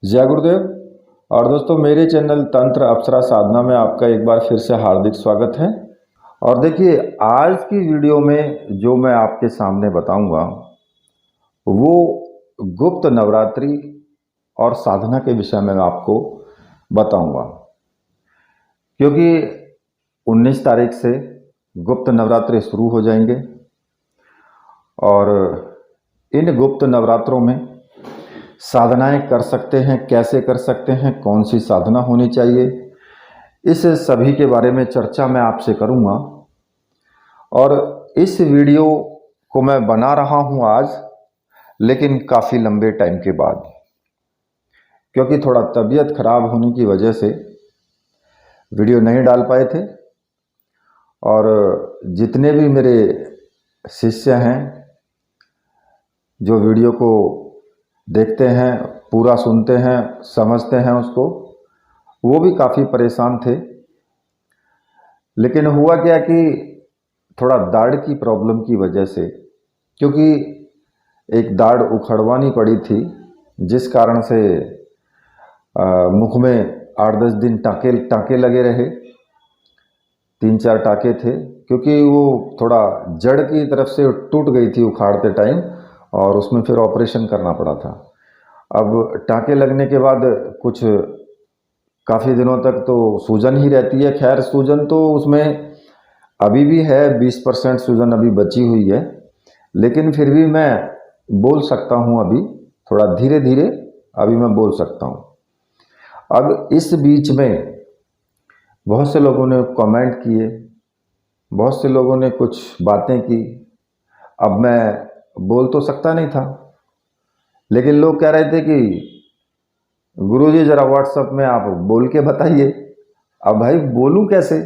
जय गुरुदेव। और दोस्तों, मेरे चैनल तंत्र अप्सरा साधना में आपका एक बार फिर से हार्दिक स्वागत है। और देखिए, आज की वीडियो में जो मैं आपके सामने बताऊंगा वो गुप्त नवरात्रि और साधना के विषय में मैं आपको बताऊंगा, क्योंकि 19 तारीख से गुप्त नवरात्रि शुरू हो जाएंगे। और इन गुप्त नवरात्रों में साधनाएं कर सकते हैं, कैसे कर सकते हैं, कौन सी साधना होनी चाहिए, इस सभी के बारे में चर्चा मैं आपसे करूंगा। और इस वीडियो को मैं बना रहा हूं आज, लेकिन काफ़ी लंबे टाइम के बाद, क्योंकि थोड़ा तबीयत खराब होने की वजह से वीडियो नहीं डाल पाए थे। और जितने भी मेरे शिष्य हैं जो वीडियो को देखते हैं, पूरा सुनते हैं, समझते हैं उसको, वो भी काफ़ी परेशान थे। लेकिन हुआ क्या कि थोड़ा दाढ़ की प्रॉब्लम की वजह से, क्योंकि एक दाढ़ उखड़वानी पड़ी थी, जिस कारण से मुख में 8-10 दिन टाँके टाँके लगे रहे। 3-4 टाँके थे, क्योंकि वो थोड़ा जड़ की तरफ से टूट गई थी उखाड़ते टाइम, और उसमें फिर ऑपरेशन करना पड़ा था। अब टाँके लगने के बाद कुछ काफ़ी दिनों तक तो सूजन ही रहती है। खैर, सूजन तो उसमें अभी भी है, 20% सूजन अभी बची हुई है, लेकिन फिर भी मैं बोल सकता हूँ। अभी थोड़ा धीरे धीरे अभी मैं बोल सकता हूँ। अब इस बीच में बहुत से लोगों ने कमेंट किए, बहुत से लोगों ने कुछ बातें की। अब मैं बोल तो सकता नहीं था, लेकिन लोग कह रहे थे कि गुरुजी जरा व्हाट्सएप में आप बोल के बताइए। अब भाई बोलूं कैसे,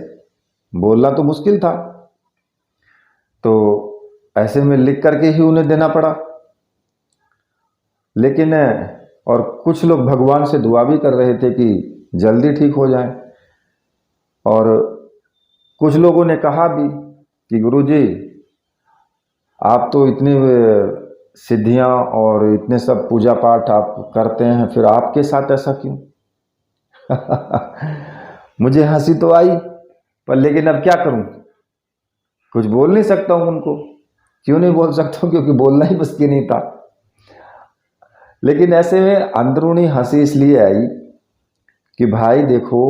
बोलना तो मुश्किल था, तो ऐसे में लिख करके ही उन्हें देना पड़ा। लेकिन और कुछ लोग भगवान से दुआ भी कर रहे थे कि जल्दी ठीक हो जाए। और कुछ लोगों ने कहा भी कि गुरुजी, आप तो इतनी सिद्धियां और इतने सब पूजा पाठ आप करते हैं, फिर आपके साथ ऐसा क्यों? मुझे हंसी तो आई, पर लेकिन अब क्या करूं, कुछ बोल नहीं सकता हूं उनको। क्यों नहीं बोल सकता हूं? क्योंकि बोलना ही बस की नहीं था। लेकिन ऐसे में अंदरूनी हंसी इसलिए आई कि भाई देखो,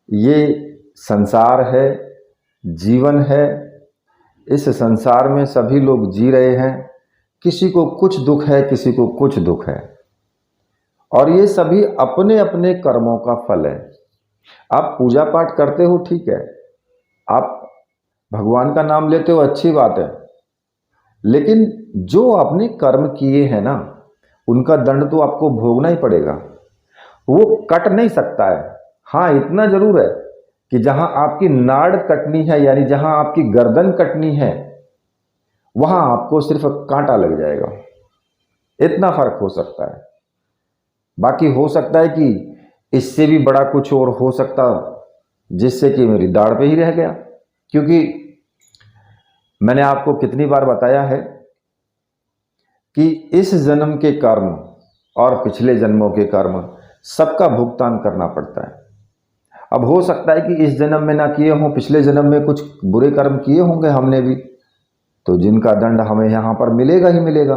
ये संसार है, जीवन है, इस संसार में सभी लोग जी रहे हैं। किसी को कुछ दुख है, किसी को कुछ दुख है, और ये सभी अपने अपने कर्मों का फल है। आप पूजा पाठ करते हो, ठीक है, आप भगवान का नाम लेते हो, अच्छी बात है, लेकिन जो आपने कर्म किए हैं ना, उनका दंड तो आपको भोगना ही पड़ेगा। वो कट नहीं सकता है। हाँ, इतना जरूर है कि जहां आपकी नाड़ कटनी है, यानी जहां आपकी गर्दन कटनी है, वहां आपको सिर्फ कांटा लग जाएगा। इतना फर्क हो सकता है। बाकी हो सकता है कि इससे भी बड़ा कुछ और हो सकता, जिससे कि मेरी दाढ़ पे ही रह गया। क्योंकि मैंने आपको कितनी बार बताया है कि इस जन्म के कर्म और पिछले जन्मों के कर्म सबका भुगतान करना पड़ता है। अब हो सकता है कि इस जन्म में ना किए हों, पिछले जन्म में कुछ बुरे कर्म किए होंगे हमने भी, तो जिनका दंड हमें यहाँ पर मिलेगा ही मिलेगा।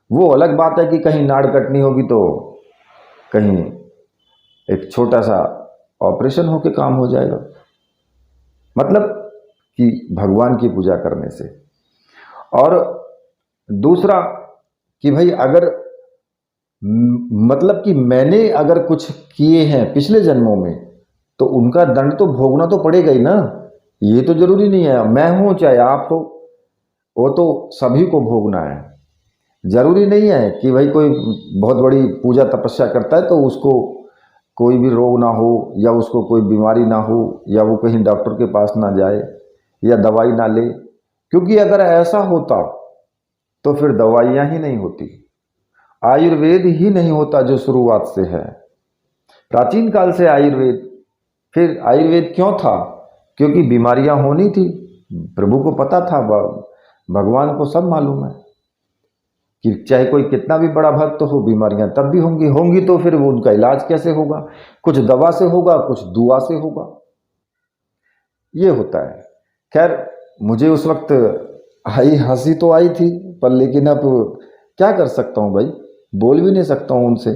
वो अलग बात है कि कहीं नाड़ कटनी होगी तो कहीं एक छोटा सा ऑपरेशन होके काम हो जाएगा, मतलब कि भगवान की पूजा करने से। और दूसरा कि भाई अगर मतलब कि मैंने अगर कुछ किए हैं पिछले जन्मों में, तो उनका दंड तो भोगना तो पड़ेगा ही ना। ये तो जरूरी नहीं है मैं हूं चाहे आप हो, वो तो सभी को भोगना है। जरूरी नहीं है कि भाई कोई बहुत बड़ी पूजा तपस्या करता है तो उसको कोई भी रोग ना हो, या उसको कोई बीमारी ना हो, या वो कहीं डॉक्टर के पास ना जाए, या दवाई ना ले। क्योंकि अगर ऐसा होता तो फिर दवाइयां ही नहीं होती, आयुर्वेद ही नहीं होता जो शुरुआत से है। प्राचीन काल से आयुर्वेद, फिर आयुर्वेद क्यों था? क्योंकि बीमारियां होनी थी, प्रभु को पता था, भगवान को सब मालूम है कि चाहे कोई कितना भी बड़ा भक्त हो, बीमारियां तब भी होंगी होंगी, तो फिर वो उनका इलाज कैसे होगा? कुछ दवा से होगा, कुछ दुआ से होगा, ये होता है। खैर, मुझे उस वक्त आई, हंसी तो आई थी, पर लेकिन अब क्या कर सकता हूँ भाई, बोल भी नहीं सकता हूँ उनसे।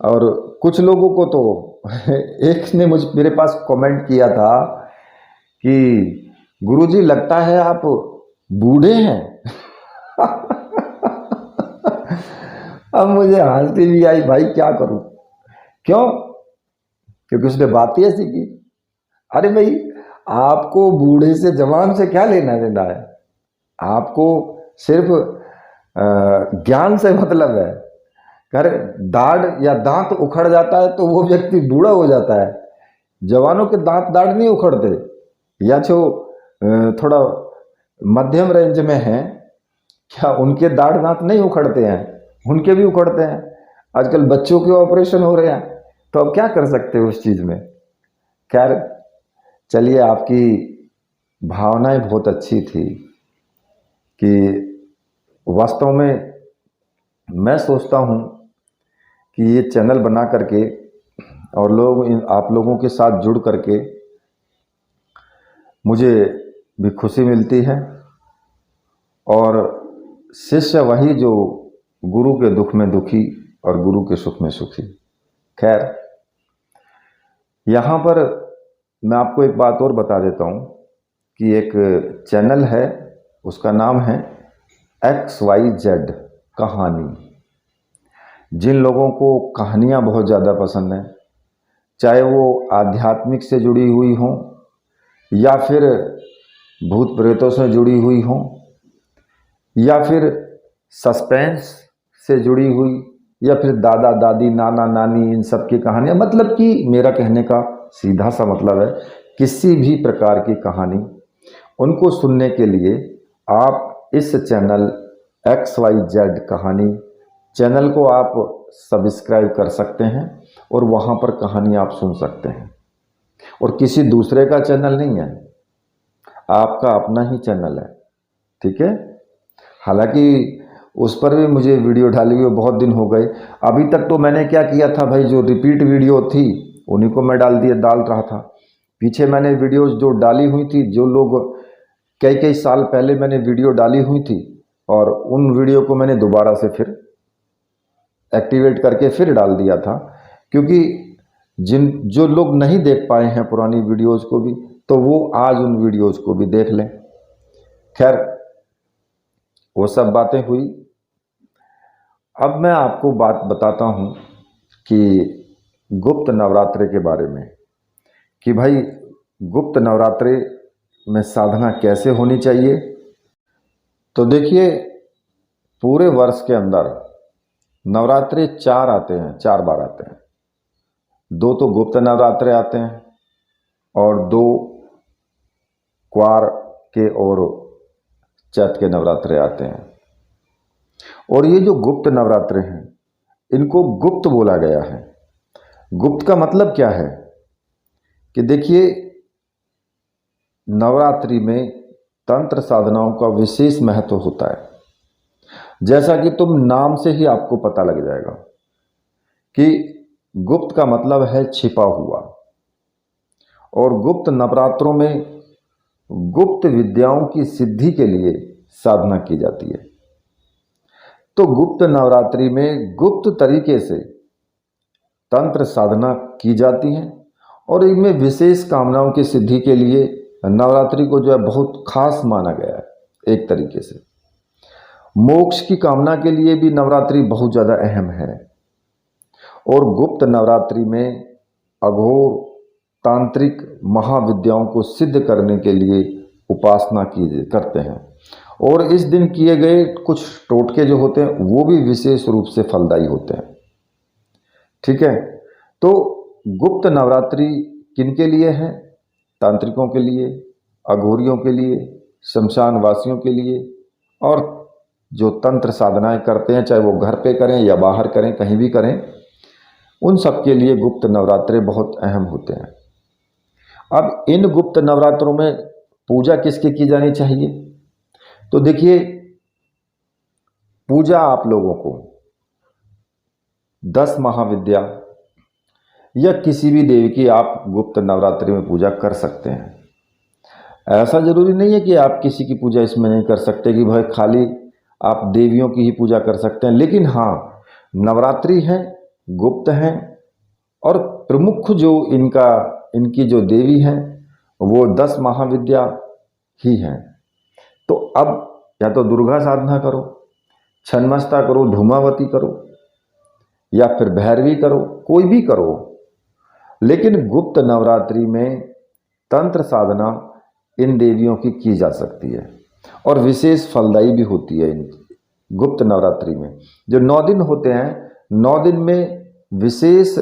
और कुछ लोगों को तो एक ने मेरे पास कमेंट किया था कि गुरुजी लगता है आप बूढ़े हैं। अब मुझे हंसी भी आई, भाई क्या करूं, क्यों? क्योंकि उसने बात ही ऐसी की। अरे भाई, आपको बूढ़े से जवान से क्या लेना देना है? आपको सिर्फ ज्ञान से मतलब है। अगर दाढ़ या दांत उखड़ जाता है तो वो व्यक्ति बूढ़ा हो जाता है। जवानों के दांत दाढ़ नहीं उखड़ते, या जो थोड़ा मध्यम रेंज में हैं, क्या उनके दाढ़ दांत नहीं उखड़ते हैं? उनके भी उखड़ते हैं। आजकल बच्चों के ऑपरेशन हो रहे हैं, तो अब क्या कर सकते हो उस चीज में। खैर चलिए, आपकी भावनाएं बहुत अच्छी थी कि वास्तव में मैं सोचता हूं कि ये चैनल बना करके और आप लोगों के साथ जुड़ करके मुझे भी खुशी मिलती है, और शिष्य वही जो गुरु के दुख में दुखी और गुरु के सुख में सुखी। खैर, यहाँ पर मैं आपको एक बात और बता देता हूँ कि एक चैनल है, उसका नाम है XYZ कहानी। जिन लोगों को कहानियाँ बहुत ज़्यादा पसंद हैं, चाहे वो आध्यात्मिक से जुड़ी हुई हों या फिर भूत प्रेतों से जुड़ी हुई हों या फिर सस्पेंस से जुड़ी हुई, या फिर दादा दादी नाना नानी इन सब की कहानियाँ, मतलब कि मेरा कहने का सीधा सा मतलब है, किसी भी प्रकार की कहानी उनको सुनने के लिए आप इस चैनल XYZ कहानी चैनल को आप सब्सक्राइब कर सकते हैं, और वहाँ पर कहानी आप सुन सकते हैं। और किसी दूसरे का चैनल नहीं है, आपका अपना ही चैनल है, ठीक है। हालांकि उस पर भी मुझे वीडियो डाली हुई बहुत दिन हो गए। अभी तक तो मैंने क्या किया था भाई, जो रिपीट वीडियो थी उन्हीं को मैं डाल रहा था। पीछे मैंने वीडियोस जो डाली हुई थी, जो लोग कई कई साल पहले मैंने वीडियो डाली हुई थी, और उन वीडियो को मैंने दोबारा से फिर एक्टिवेट करके फिर डाल दिया था, क्योंकि जो लोग नहीं देख पाए हैं पुरानी वीडियोस को भी, तो वो आज उन वीडियोस को भी देख लें। खैर, वो सब बातें हुई। अब मैं आपको बात बताता हूँ कि गुप्त नवरात्रि के बारे में, कि भाई गुप्त नवरात्रि में साधना कैसे होनी चाहिए। तो देखिए, पूरे वर्ष के अंदर नवरात्रि 4 आते हैं, 4 बार आते हैं। 2 तो गुप्त नवरात्रि आते हैं और 2 क्वार के और चैत के नवरात्रि आते हैं। और ये जो गुप्त नवरात्रि हैं, इनको गुप्त बोला गया है। गुप्त का मतलब क्या है कि देखिए, नवरात्रि में तंत्र साधनाओं का विशेष महत्व होता है। जैसा कि तुम नाम से ही आपको पता लग जाएगा कि गुप्त का मतलब है छिपा हुआ, और गुप्त नवरात्रों में गुप्त विद्याओं की सिद्धि के लिए साधना की जाती है। तो गुप्त नवरात्रि में गुप्त तरीके से तंत्र साधना की जाती है, और इनमें विशेष कामनाओं की सिद्धि के लिए नवरात्रि को जो है बहुत खास माना गया है। एक तरीके से मोक्ष की कामना के लिए भी नवरात्रि बहुत ज़्यादा अहम है। और गुप्त नवरात्रि में अघोर तांत्रिक महाविद्याओं को सिद्ध करने के लिए उपासना करते हैं, और इस दिन किए गए कुछ टोटके जो होते हैं वो भी विशेष रूप से फलदायी होते हैं, ठीक है। तो गुप्त नवरात्रि किन के लिए है? तांत्रिकों के लिए, अघोरियों के लिए, शमशान वासियों के लिए, और जो तंत्र साधनाएं करते हैं, चाहे वो घर पे करें या बाहर करें, कहीं भी करें, उन सब के लिए गुप्त नवरात्रे बहुत अहम होते हैं। अब इन गुप्त नवरात्रों में पूजा किसकी की जानी चाहिए? तो देखिए, पूजा आप लोगों को 10 महाविद्या या किसी भी देवी की आप गुप्त नवरात्रि में पूजा कर सकते हैं। ऐसा जरूरी नहीं है कि आप किसी की पूजा इसमें नहीं कर सकते कि भाई खाली आप देवियों की ही पूजा कर सकते हैं। लेकिन हाँ, नवरात्रि है, गुप्त हैं, और प्रमुख जो इनकी जो देवी हैं वो 10 महाविद्या ही हैं। तो अब या तो दुर्गा साधना करो, छन्मस्ता करो, धूमावती करो, या फिर भैरवी करो, कोई भी करो। लेकिन गुप्त नवरात्रि में तंत्र साधना इन देवियों की जा सकती है और विशेष फलदायी भी होती है। इन गुप्त नवरात्रि में जो 9 दिन होते हैं, 9 दिन में विशेष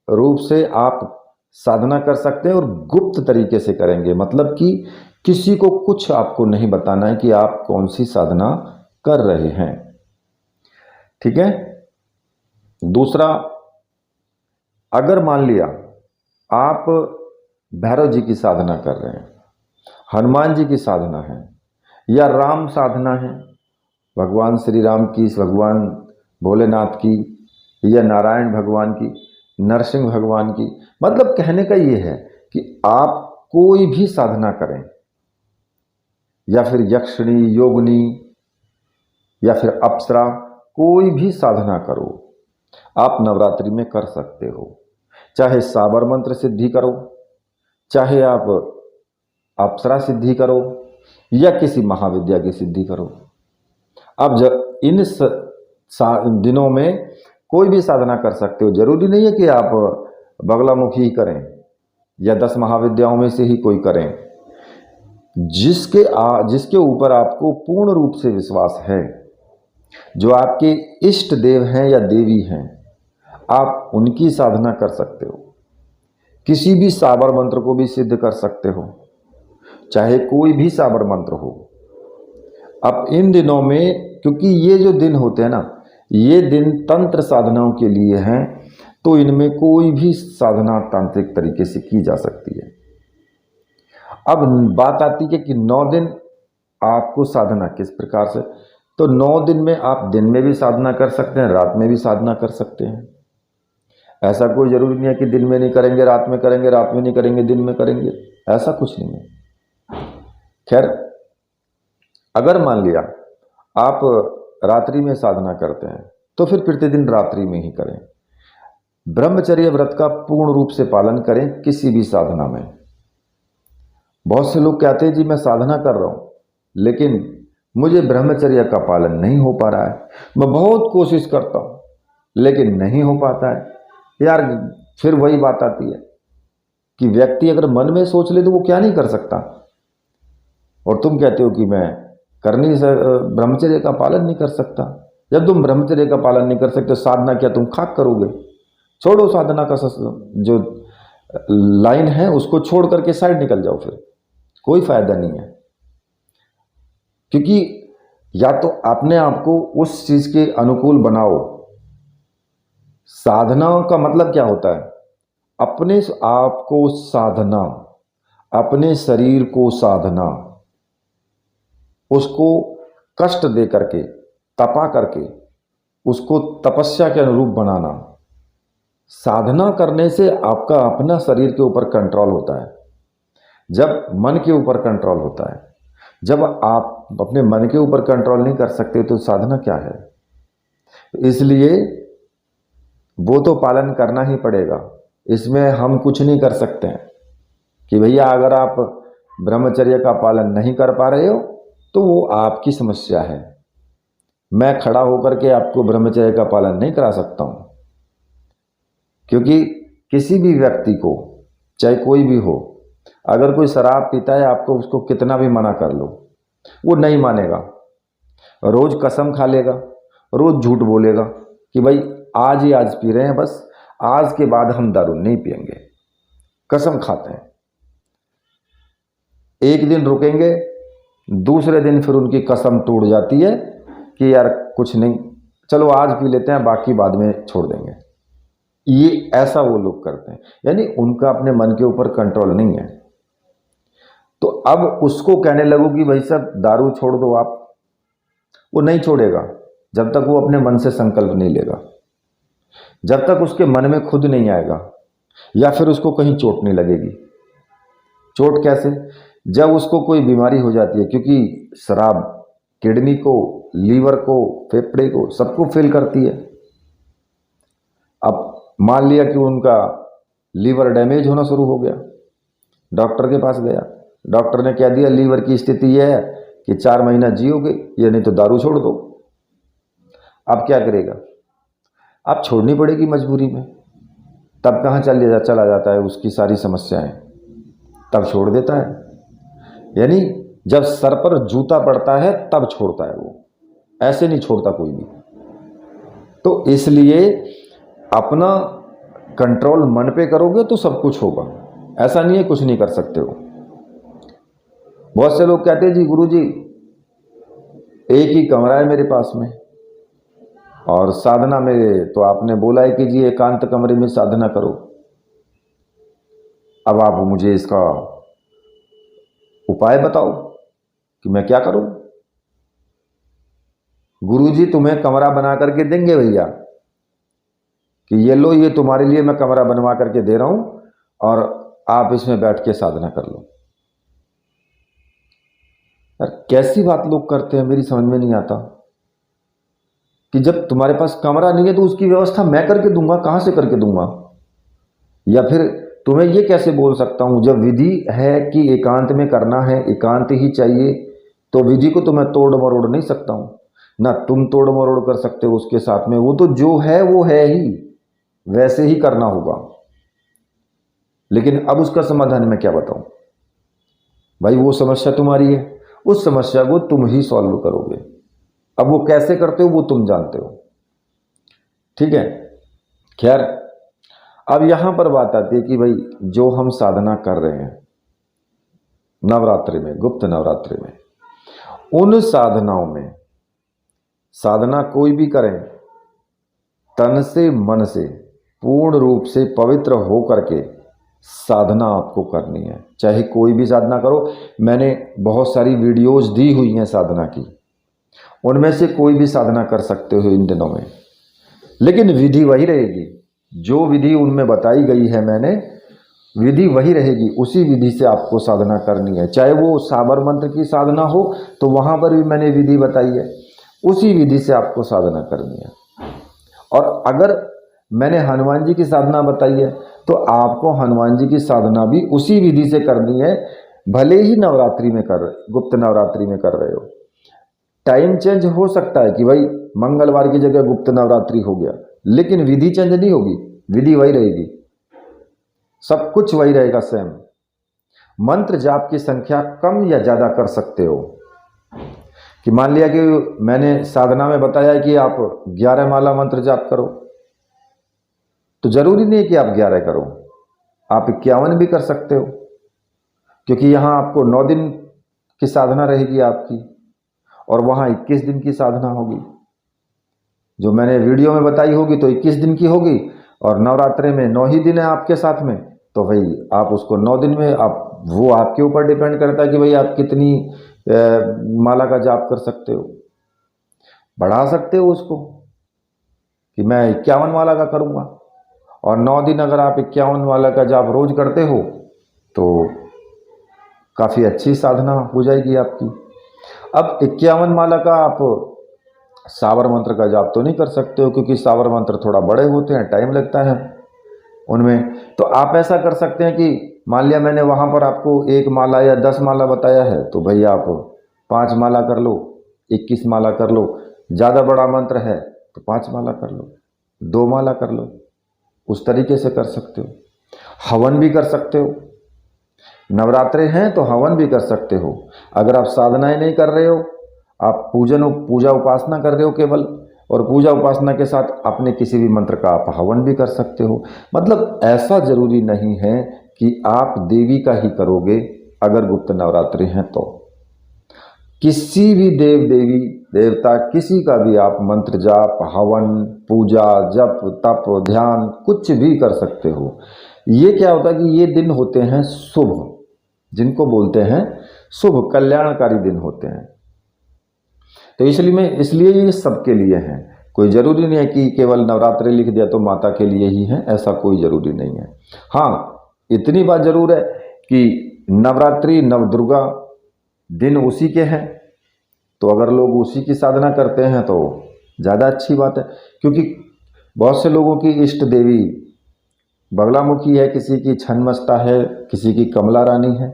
रूप से आप साधना कर सकते हैं और गुप्त तरीके से करेंगे। मतलब कि किसी को कुछ आपको नहीं बताना है कि आप कौन सी साधना कर रहे हैं। ठीक है। दूसरा, अगर मान लिया आप भैरव जी की साधना कर रहे हैं, हनुमान जी की साधना है, या राम साधना है, भगवान श्री राम की, भगवान भोलेनाथ की, या नारायण भगवान की, नरसिंह भगवान की, मतलब कहने का ये है कि आप कोई भी साधना करें, या फिर यक्षिणी, योगिनी, या फिर अप्सरा, कोई भी साधना करो, आप नवरात्रि में कर सकते हो। चाहे साबर मंत्र सिद्धि करो, चाहे आप अप्सरा सिद्धि करो, या किसी महाविद्या की सिद्धि करो। अब जब इन दिनों में कोई भी साधना कर सकते हो। जरूरी नहीं है कि आप बगलामुखी ही करें या 10 महाविद्याओं में से ही कोई करें। जिसके ऊपर आपको पूर्ण रूप से विश्वास है, जो आपके इष्ट देव हैं या देवी हैं, आप उनकी साधना कर सकते हो। किसी भी साबर मंत्र को भी सिद्ध कर सकते हो, चाहे कोई भी साबर मंत्र हो। अब इन दिनों में, क्योंकि ये जो दिन होते हैं ना, ये दिन तंत्र साधनाओं के लिए हैं, तो इनमें कोई भी साधना तांत्रिक तरीके से की जा सकती है। अब बात आती है कि 9 दिन आपको साधना किस प्रकार से। तो 9 दिन में आप दिन में भी साधना कर सकते हैं, रात में भी साधना कर सकते हैं। ऐसा कोई जरूरी नहीं है कि दिन में नहीं करेंगे रात में करेंगे, रात में नहीं करेंगे दिन में करेंगे, ऐसा कुछ नहीं है। खैर, अगर मान लिया आप रात्रि में साधना करते हैं तो फिर प्रतिदिन रात्रि में ही करें। ब्रह्मचर्य व्रत का पूर्ण रूप से पालन करें किसी भी साधना में। बहुत से लोग कहते हैं जी मैं साधना कर रहा हूं लेकिन मुझे ब्रह्मचर्य का पालन नहीं हो पा रहा है, मैं बहुत कोशिश करता हूं लेकिन नहीं हो पाता है। यार, फिर वही बात आती है कि व्यक्ति अगर मन में सोच ले तो वो क्या नहीं कर सकता, और तुम कहते हो कि मैं ब्रह्मचर्य का पालन नहीं कर सकता। जब तुम ब्रह्मचर्य का पालन नहीं कर सकते, साधना क्या तुम खाक करोगे? छोड़ो साधना का जो लाइन है उसको छोड़ करके साइड निकल जाओ, फिर कोई फायदा नहीं है। क्योंकि या तो अपने आप को उस चीज के अनुकूल बनाओ। साधना का मतलब क्या होता है? अपने आप को साधना, अपने शरीर को साधना, उसको कष्ट दे करके, तपा करके, उसको तपस्या के अनुरूप बनाना। साधना करने से आपका अपना शरीर के ऊपर कंट्रोल होता है, जब मन के ऊपर कंट्रोल होता है। जब आप अपने मन के ऊपर कंट्रोल नहीं कर सकते तो साधना क्या है? इसलिए वो तो पालन करना ही पड़ेगा, इसमें हम कुछ नहीं कर सकते हैं कि भैया अगर आप ब्रह्मचर्य का पालन नहीं कर पा रहे हो तो वो आपकी समस्या है। मैं खड़ा होकर के आपको ब्रह्मचर्य का पालन नहीं करा सकता हूं, क्योंकि किसी भी व्यक्ति को, चाहे कोई भी हो, अगर कोई शराब पीता है, आपको उसको कितना भी मना कर लो वो नहीं मानेगा। रोज कसम खा लेगा, रोज झूठ बोलेगा कि भाई आज ही आज पी रहे हैं, बस आज के बाद हम दारू नहीं पिएंगे। कसम खाते हैं। एक दिन रुकेंगे, दूसरे दिन फिर उनकी कसम टूट जाती है कि यार कुछ नहीं, चलो आज पी लेते हैं, बाकी बाद में छोड़ देंगे। ये ऐसा वो लोग करते हैं, यानी उनका अपने मन के ऊपर कंट्रोल नहीं है। तो अब उसको कहने लगो कि भाई साहब दारू छोड़ दो आप, वो नहीं छोड़ेगा जब तक वो अपने मन से संकल्प नहीं लेगा, जब तक उसके मन में खुद नहीं आएगा, या फिर उसको कहीं चोट नहीं लगेगी। चोट कैसे? जब उसको कोई बीमारी हो जाती है, क्योंकि शराब किडनी को, लीवर को, फेफड़े को, सबको फेल करती है। अब मान लिया कि उनका लीवर डैमेज होना शुरू हो गया, डॉक्टर के पास गया, डॉक्टर ने कह दिया लीवर की स्थिति यह है कि 4 महीना जियोगे या नहीं तो दारू छोड़ दो। अब क्या करेगा? अब छोड़नी पड़ेगी मजबूरी में। तब कहाँ चला जाता है उसकी सारी समस्याएं, तब छोड़ देता है। यानी जब सर पर जूता पड़ता है तब छोड़ता है वो, ऐसे नहीं छोड़ता कोई भी। तो इसलिए अपना कंट्रोल मन पे करोगे तो सब कुछ होगा, ऐसा नहीं है कुछ नहीं कर सकते हो। बहुत से लोग कहते हैं जी गुरुजी एक ही कमरा है मेरे पास में, और साधना में तो आपने बोला है कि जी एकांत कमरे में साधना करो। अब आप मुझे इसका उपाय बताओ कि मैं क्या करूं। गुरुजी तुम्हें कमरा बना करके देंगे भैया, कि ये लो, ये तुम्हारे लिए मैं कमरा बनवा करके दे रहा हूं और आप इसमें बैठ के साधना कर लो। यार कैसी बात लोग करते हैं, मेरी समझ में नहीं आता कि जब तुम्हारे पास कमरा नहीं है तो उसकी व्यवस्था मैं करके दूंगा, कहां से करके दूंगा? या फिर तुम्हें ये कैसे बोल सकता हूं, जब विधि है कि एकांत में करना है, एकांत ही चाहिए, तो विधि को तो मैं तोड़ मरोड़ नहीं सकता हूं ना, तुम तोड़ मरोड़ कर सकते हो उसके साथ में। वो तो जो है वो है ही, वैसे ही करना होगा। लेकिन अब उसका समाधान मैं क्या बताऊं भाई? वो समस्या तुम्हारी है, उस समस्या को तुम ही सॉल्व करोगे। अब वो कैसे करते हो वो तुम जानते हो, ठीक है। खैर, अब यहां पर बात आती है कि भाई जो हम साधना कर रहे हैं नवरात्रि में, गुप्त नवरात्रि में, उन साधनाओं में, साधना कोई भी करें, तन से मन से पूर्ण रूप से पवित्र हो करके साधना आपको करनी है। चाहे कोई भी साधना करो, मैंने बहुत सारी वीडियोज दी हुई हैं साधना की, उनमें से कोई भी साधना कर सकते हो इन दिनों में, लेकिन विधि वही रहेगी। जो विधि उनमें बताई गई है मैंने, विधि वही रहेगी, उसी विधि से आपको साधना करनी है। चाहे वो साबर मंत्र की साधना हो तो वहां पर भी मैंने विधि बताई है, उसी विधि से आपको साधना करनी है। और अगर मैंने हनुमान जी की साधना बताई है तो आपको हनुमान जी की साधना भी उसी विधि से करनी है, भले ही नवरात्रि में कर रहे, गुप्त नवरात्रि में कर रहे हो। टाइम चेंज हो सकता है कि भाई मंगलवार की जगह गुप्त नवरात्रि हो गया, लेकिन विधि चेंज नहीं होगी, विधि वही रहेगी, सब कुछ वही रहेगा सेम। मंत्र जाप की संख्या कम या ज्यादा कर सकते हो, कि मान लिया कि मैंने साधना में बताया है कि आप 11 माला मंत्र जाप करो, तो जरूरी नहीं है कि आप 11 करो, आप 51 भी कर सकते हो, क्योंकि यहां आपको 9 दिन की साधना रहेगी आपकी, और वहां 21 दिन की साधना होगी। जो मैंने वीडियो में बताई होगी तो 21 दिन की होगी, और नवरात्रि में 9 ही दिन है आपके साथ में, तो भाई आप उसको 9 दिन में, आप वो आपके ऊपर डिपेंड करता है कि भाई आप कितनी माला का जाप कर सकते हो। बढ़ा सकते हो उसको कि मैं 51 माला का करूंगा, और 9 दिन अगर आप 51 माला का जाप रोज करते हो तो काफ़ी अच्छी साधना हो जाएगी आपकी। अब 51 माला का आप सावर मंत्र का जाप तो नहीं कर सकते हो, क्योंकि सावर मंत्र थोड़ा बड़े होते हैं, टाइम लगता है उनमें। तो आप ऐसा कर सकते हैं कि मान लिया मैंने वहाँ पर आपको 1 माला या 10 माला बताया है, तो भाई आप 5 माला कर लो, 21 माला कर लो। ज़्यादा बड़ा मंत्र है तो 5 माला कर लो, 2 माला कर लो, उस तरीके से कर सकते हो। हवन भी कर सकते हो, नवरात्रे हैं तो हवन भी कर सकते हो। अगर आप साधनाएं नहीं कर रहे हो, आप पूजा उपासना कर रहे हो केवल, और पूजा उपासना के साथ अपने किसी भी मंत्र का आप हवन भी कर सकते हो। मतलब ऐसा जरूरी नहीं है कि आप देवी का ही करोगे। अगर गुप्त नवरात्रि हैं तो किसी भी देव देवी देवता, किसी का भी आप मंत्र जाप, हवन, पूजा, जप, तप, ध्यान कुछ भी कर सकते हो। ये क्या होता है कि ये दिन होते हैं शुभ, जिनको बोलते हैं शुभ कल्याणकारी दिन होते हैं। तो इसलिए ये सबके लिए हैं। कोई ज़रूरी नहीं है कि केवल नवरात्रि लिख दिया तो माता के लिए ही है, ऐसा कोई ज़रूरी नहीं है। हाँ, इतनी बात ज़रूर है कि नवरात्रि नवदुर्गा दिन उसी के हैं, तो अगर लोग उसी की साधना करते हैं तो ज़्यादा अच्छी बात है। क्योंकि बहुत से लोगों की इष्ट देवी बगलामुखी है, किसी की छन्नमस्ता है, किसी की कमला रानी है।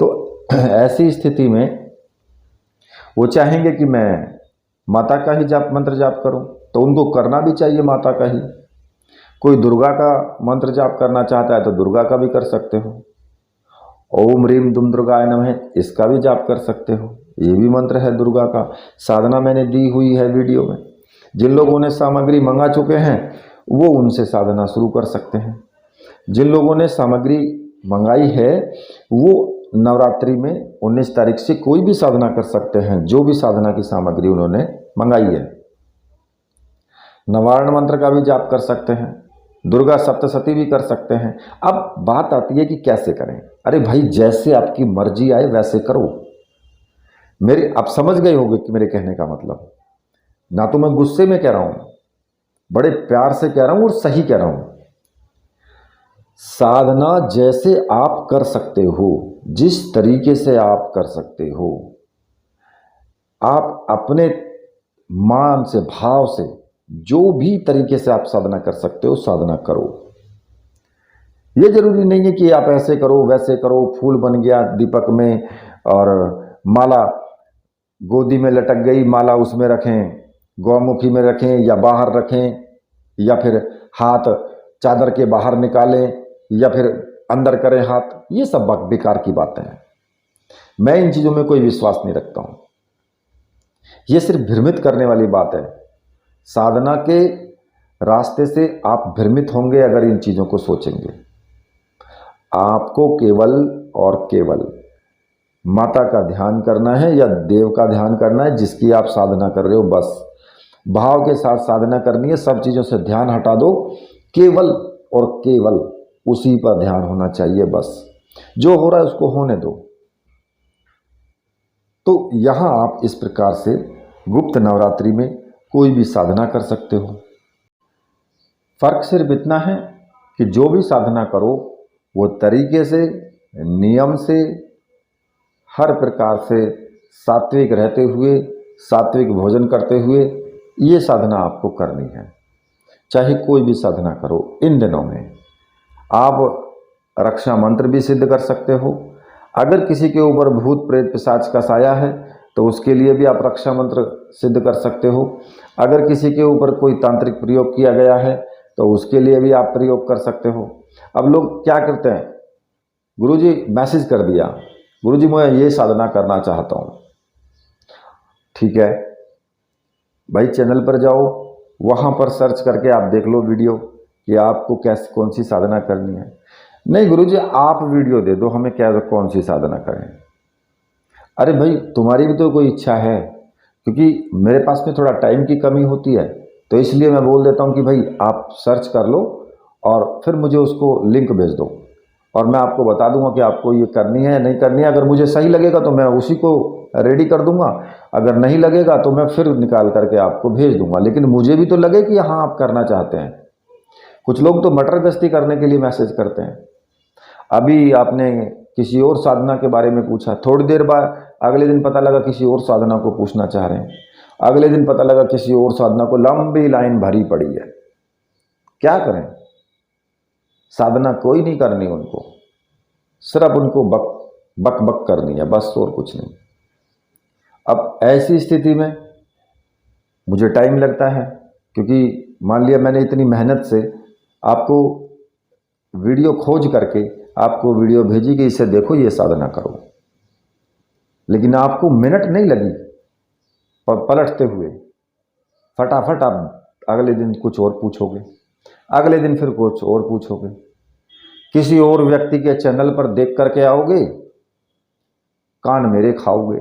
तो ऐसी स्थिति में वो चाहेंगे कि मैं माता का ही जाप मंत्र जाप करूं, तो उनको करना भी चाहिए माता का ही। कोई दुर्गा का मंत्र जाप करना चाहता है तो दुर्गा का भी कर सकते हो। ओम ह्रीम दुम दुर्गाय नमः, इसका भी जाप कर सकते हो, ये भी मंत्र है दुर्गा का। साधना मैंने दी हुई है वीडियो में। जिन लोगों ने सामग्री मंगा चुके हैं वो उनसे साधना शुरू कर सकते हैं। जिन लोगों ने सामग्री मंगाई है वो नवरात्रि में 19 तारीख से कोई भी साधना कर सकते हैं, जो भी साधना की सामग्री उन्होंने मंगाई है। नवारण मंत्र का भी जाप कर सकते हैं, दुर्गा सप्तशती भी कर सकते हैं। अब बात आती है कि कैसे करें। अरे भाई, जैसे आपकी मर्जी आए वैसे करो। मेरे आप समझ गए होंगे कि मेरे कहने का मतलब, ना तो मैं गुस्से में कह रहा हूं, बड़े प्यार से कह रहा हूं और सही कह रहा हूं। साधना जैसे आप कर सकते हो, जिस तरीके से आप कर सकते हो, आप अपने मान से, भाव से, जो भी तरीके से आप साधना कर सकते हो साधना करो। ये जरूरी नहीं है कि आप ऐसे करो वैसे करो, फूल बन गया दीपक में और माला गोदी में लटक गई, माला उसमें रखें, गौमुखी में रखें या बाहर रखें, या फिर हाथ चादर के बाहर निकालें या फिर अंदर करें हाथ। ये सब बेकार की बातें हैं। मैं इन चीज़ों में कोई विश्वास नहीं रखता हूं। ये सिर्फ भ्रमित करने वाली बात है। साधना के रास्ते से आप भ्रमित होंगे अगर इन चीज़ों को सोचेंगे। आपको केवल और केवल माता का ध्यान करना है या देव का ध्यान करना है जिसकी आप साधना कर रहे हो, बस भाव के साथ साधना करनी है। सब चीज़ों से ध्यान हटा दो, केवल और केवल उसी पर ध्यान होना चाहिए। बस जो हो रहा है उसको होने दो। तो यहां आप इस प्रकार से गुप्त नवरात्रि में कोई भी साधना कर सकते हो। फर्क सिर्फ इतना है कि जो भी साधना करो वो तरीके से, नियम से, हर प्रकार से सात्विक रहते हुए, सात्विक भोजन करते हुए ये साधना आपको करनी है। चाहे कोई भी साधना करो। इन दिनों में आप रक्षा मंत्र भी सिद्ध कर सकते हो। अगर किसी के ऊपर भूत प्रेत पिशाच का साया है तो उसके लिए भी आप रक्षा मंत्र सिद्ध कर सकते हो। अगर किसी के ऊपर कोई तांत्रिक प्रयोग किया गया है तो उसके लिए भी आप प्रयोग कर सकते हो। अब लोग क्या करते हैं, गुरुजी मैसेज कर दिया, गुरुजी मैं ये साधना करना चाहता हूँ। ठीक है भाई, चैनल पर जाओ, वहाँ पर सर्च करके आप देख लो वीडियो कि आपको कैसे कौन सी साधना करनी है। नहीं गुरुजी आप वीडियो दे दो हमें, क्या कौन सी साधना करें। अरे भाई, तुम्हारी भी तो कोई इच्छा है, क्योंकि मेरे पास में थोड़ा टाइम की कमी होती है तो इसलिए मैं बोल देता हूँ कि भाई आप सर्च कर लो और फिर मुझे उसको लिंक भेज दो और मैं आपको बता दूंगा कि आपको ये करनी है नहीं करनी है। अगर मुझे सही लगेगा तो मैं उसी को रेडी कर दूंगा, अगर नहीं लगेगा तो मैं फिर निकाल करके आपको भेज दूंगा। लेकिन मुझे भी तो लगे कि हाँ आप करना चाहते हैं। कुछ लोग तो मटर गश्ती करने के लिए मैसेज करते हैं। अभी आपने किसी और साधना के बारे में पूछा, थोड़ी देर बाद अगले दिन पता लगा किसी और साधना को पूछना चाह रहे हैं, अगले दिन पता लगा किसी और साधना को, लंबी लाइन भरी पड़ी है। क्या करें, साधना कोई नहीं करनी उनको, सिर्फ उनको बक बक बक करनी है बस, और कुछ नहीं। अब ऐसी स्थिति में मुझे टाइम लगता है, क्योंकि मान लिया मैंने इतनी मेहनत से आपको वीडियो खोज करके आपको वीडियो भेजी कि इसे देखो, ये साधना करो, लेकिन आपको मिनट नहीं लगी पलटते हुए, फटाफट आप अगले दिन कुछ और पूछोगे, अगले दिन फिर कुछ और पूछोगे, किसी और व्यक्ति के चैनल पर देख करके आओगे, कान मेरे खाओगे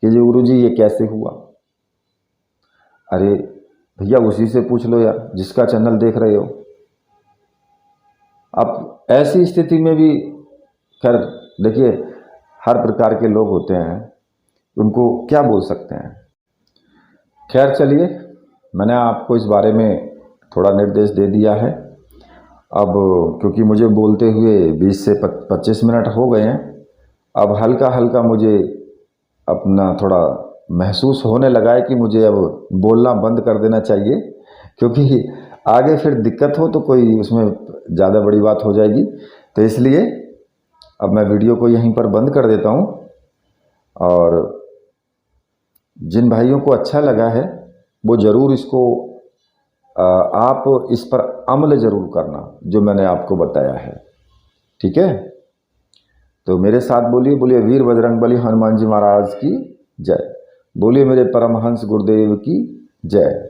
कि जी गुरु जी ये कैसे हुआ। अरे भैया उसी से पूछ लो यार जिसका चैनल देख रहे हो। अब ऐसी स्थिति में भी खैर देखिए हर प्रकार के लोग होते हैं, उनको क्या बोल सकते हैं। खैर चलिए, मैंने आपको इस बारे में थोड़ा निर्देश दे दिया है। अब क्योंकि मुझे बोलते हुए 20 से 25 मिनट हो गए हैं, अब हल्का हल्का मुझे अपना थोड़ा महसूस होने लगा है कि मुझे अब बोलना बंद कर देना चाहिए, क्योंकि आगे फिर दिक्कत हो तो कोई उसमें ज़्यादा बड़ी बात हो जाएगी। तो इसलिए अब मैं वीडियो को यहीं पर बंद कर देता हूँ। और जिन भाइयों को अच्छा लगा है वो ज़रूर इसको आप इस पर अमल ज़रूर करना जो मैंने आपको बताया है, ठीक है। तो मेरे साथ बोलिए, बोलिए वीर बजरंगबली हनुमान जी महाराज की जय, बोलिए मेरे परमहंस गुरुदेव की जय।